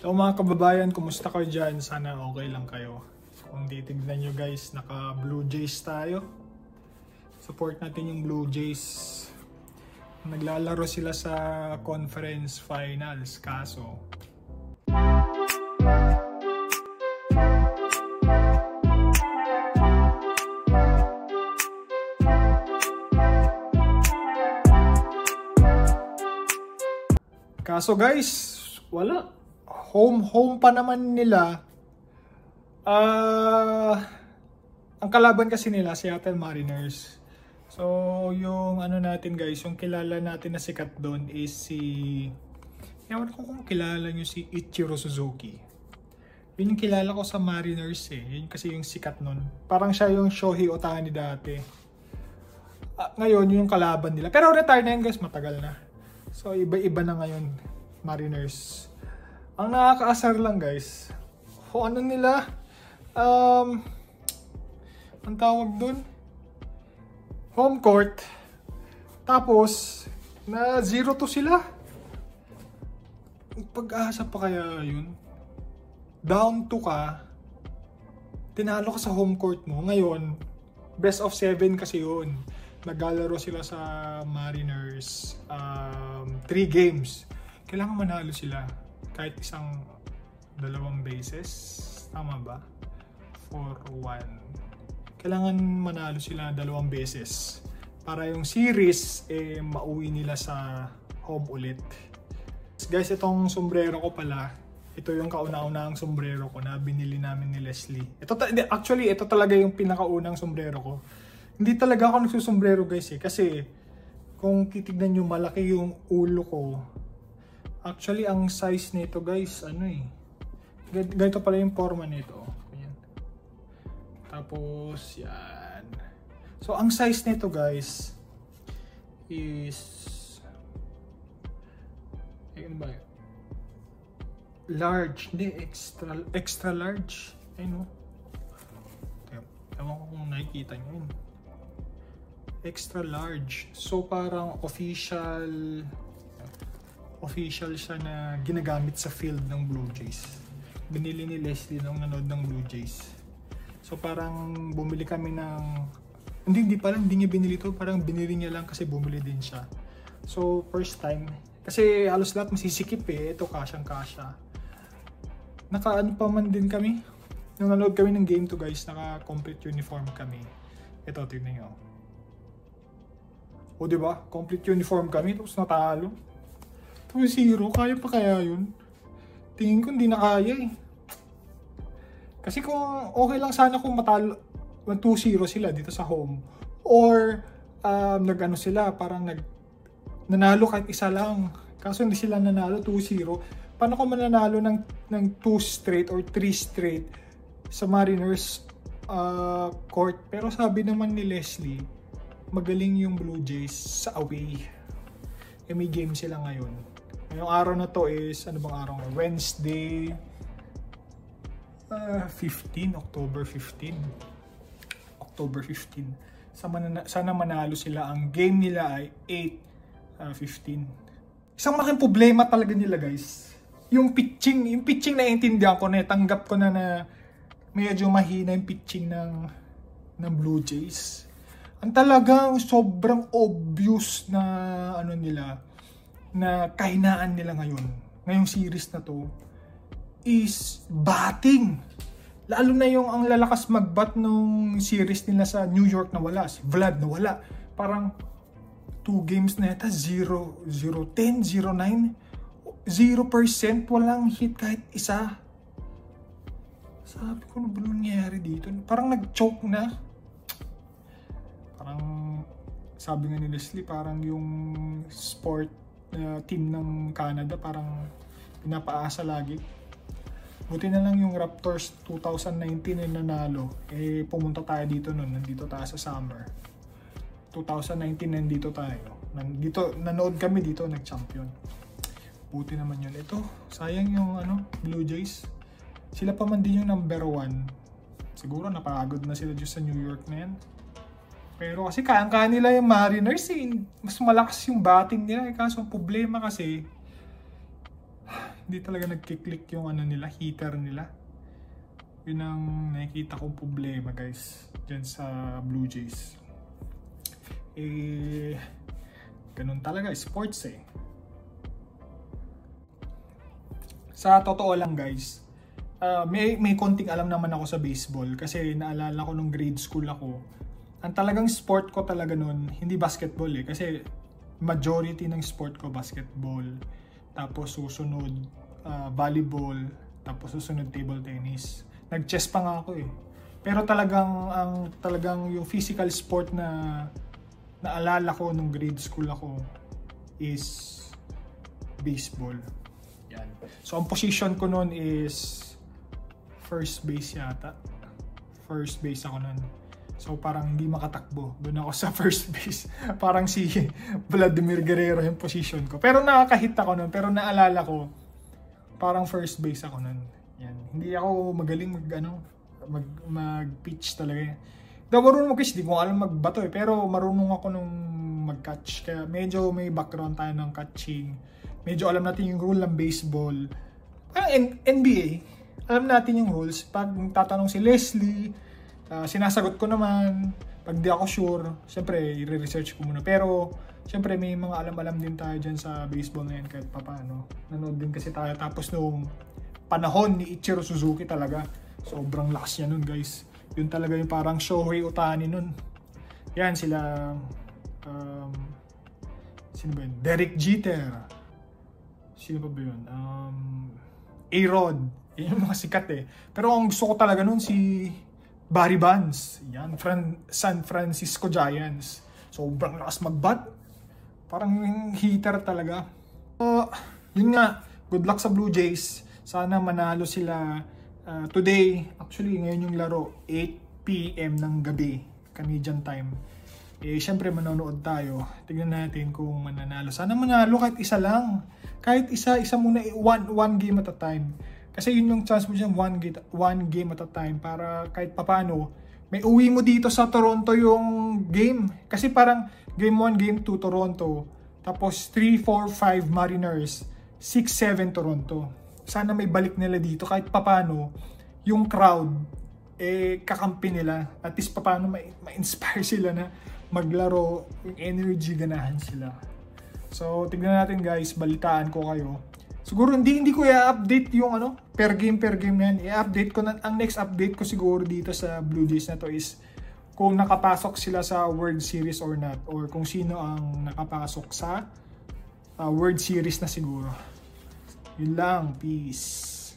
So mga kababayan, kumusta kayo dyan? Sana okay lang kayo. Kung titignan nyo guys, naka Blue Jays tayo. Support natin yung Blue Jays. Naglalaro sila sa conference finals, kaso guys, wala. Home pa naman nila. Ang kalaban kasi nila, Seattle Mariners. So, yung ano natin guys, yung kilala natin na sikat doon is si... Ewan ko kung kilala nyo si Ichiro Suzuki. Yun yung kilala ko sa Mariners eh. Yun kasi yung sikat nun. Parang siya yung Shohei Ohtani dati. Ngayon, yun yung kalaban nila. Pero retire na yun guys, matagal na. So, iba-iba na ngayon, Mariners. Ang nakakaasar lang guys, ano nila, ang tawag dun, home court, tapos, na 0-2 sila. Pag-asa pa kaya yun? Down 2 ka, tinalo ka sa home court mo, ngayon, best of 7 kasi yun. Naglalaro sila sa Mariners, 3 games. Kailangan manalo sila. Kahit dalawang bases. Tama ba? 4-1. Kailangan manalo sila 2 beses. Para yung series, mauwi nila sa home ulit. Guys, itong sombrero ko pala. Ito yung kauna-unahang sombrero ko na binili namin ni Leslie. Actually, ito talaga yung pinakaunang sombrero ko. Hindi talaga ako nagsusombrero guys eh. Kasi kung titignan nyo, malaki yung ulo ko. Actually, ang size nito guys, ganito pala yung forma nito. Ayan. Tapos, yan. So, ang size nito guys is... Ayun ba yun? Large. Hindi, extra large. Ayun o. Ewan ko kung nakikita nyo yun. Extra large. So, parang official siya na ginagamit sa field ng Blue Jays. Binili ni Leslie nung nanood ng Blue Jays. So parang bumili kami ng... Hindi niya binili to. Parang binili niya lang kasi bumili din siya. So first time. Kasi halos lahat masisikip eh. Ito kasyang-kasya. Naka-ano pa man din kami. Nung nanood kami ng game to guys, naka-complete uniform kami. Ito, tignan nyo. O diba? Complete uniform kami. Tapos natalo. 2-0, kaya pa kaya yun? Tingin ko hindi na kaya eh. Kasi kung okay lang sana kung matalo 2-0 sila dito sa home. Or nag-ano sila, parang nanalo kahit isa lang. Kaso hindi sila nanalo 2-0. Paano kung mananalo ng 2 straight or 3 straight sa Mariners court? Pero sabi naman ni Leslie, magaling yung Blue Jays sa away. May game sila ngayon. Yung araw na to is, ano bang araw? Wednesday, 15, October 15. October 15. Sana manalo sila. Ang game nila ay 8-15. Isang malaking problema talaga nila guys. Yung pitching naiintindihan ko na, tanggap ko na medyo mahina yung pitching ng Blue Jays. Ang talagang sobrang obvious na nila, na kahinaan nila ngayong series na to is batting. Lalo na yung ang lalakas magbat nung series nila sa New York na wala, si Vlad na wala. Parang 2 games na yata, 0-10, 0-9, 0% walang hit kahit isa. Sabi ko, ano ba nangyayari dito? Parang nag-choke na. Parang sabi nga ni Leslie, parang yung sport team ng Canada parang pinapaasa lagi. Buti na lang yung Raptors 2019 ay nanalo. Pumunta tayo dito noon. Nandito tayo sa summer. 2019 nandito tayo. Nanood kami dito, nag-champion. Buti naman yun. Ito, sayang yung Blue Jays. Sila pa man din yung number 1. Siguro napagod na sila dyan sa New York na yan. Pero kasi kaya nila yung Mariners mas malakas yung batting nila. Kaso ang problema kasi Hindi talaga nagkiklik yung ano nila, heater nila. Yun ang nakikita kong problema guys dyan sa Blue Jays. Ganun talaga, sports eh. Sa totoo lang guys, may konting alam naman ako sa baseball kasi naalala ko nung grade school ako. Ang talagang sport ko talaga nun, hindi basketball eh. Kasi majority ng sport ko basketball. Tapos susunod volleyball. Tapos susunod table tennis. Nag-chess pa nga ako eh. Pero talagang yung physical sport na naalala ko nung grade school ako is baseball. Yan. So ang position ko nun is first base yata. First base ako nun. So parang hindi makatakbo. Doon ako sa first base. Parang si Vladimir Guerrero yung position ko. Pero nakakahit ako nun. Pero naalala ko, parang first base ako nun. Yan. Hindi ako magaling mag-pitch talaga. Daw marunong mag-pitch. Di ko alam magbato eh. Pero marunong ako nung mag-catch. Kaya medyo may background tayo ng catching. Medyo alam natin yung rule ng baseball. Parang NBA. Alam natin yung rules. Pag tatanong si Leslie, sinasagot ko naman. Pag di ako sure, syempre i-research ko muna. Pero syempre may mga alam-alam din tayo dyan sa baseball na yan kahit papaano. Nanood din kasi tayo. Tapos nung panahon ni Ichiro Suzuki talaga, sobrang lakas niya nun guys. Yun talaga yung parang Shohei Ohtani nun. Yan sila, sino ba yun? Derek Jeter. Sino pa ba yun? A-Rod. Yan yung mga sikat eh. Pero ang gusto ko talaga nun si Barry Bonds. Yan, San Francisco Giants. Sobrang lakas mag-bat. Parang hitter talaga. Yun nga, good luck sa Blue Jays. Sana manalo sila today. Actually, ngayon yung laro, 8 PM ng gabi, Canadian time. Syempre manonood tayo. Tignan natin kung mananalo. Sana manalo kahit isa lang. Kahit isa muna, one game at a time. Kasi yun yung chance mo dyan, one game at a time. Para kahit papano, may uwi mo dito sa Toronto yung game. Kasi parang game 1, game 2 Toronto. Tapos 3, 4, 5 Mariners. 6, 7 Toronto. Sana may balik nila dito kahit papano yung crowd kakampi nila. At least papano ma-inspire sila na maglaro, yung energy, ganahan sila. So tignan natin guys, balitaan ko kayo. Siguro hindi ko i-update yung per game na yan. I-update ko na, ang next update ko siguro dito sa Blue Jays na to is kung nakapasok sila sa World Series or not, or kung sino ang nakapasok sa World Series na siguro. Yun lang, peace.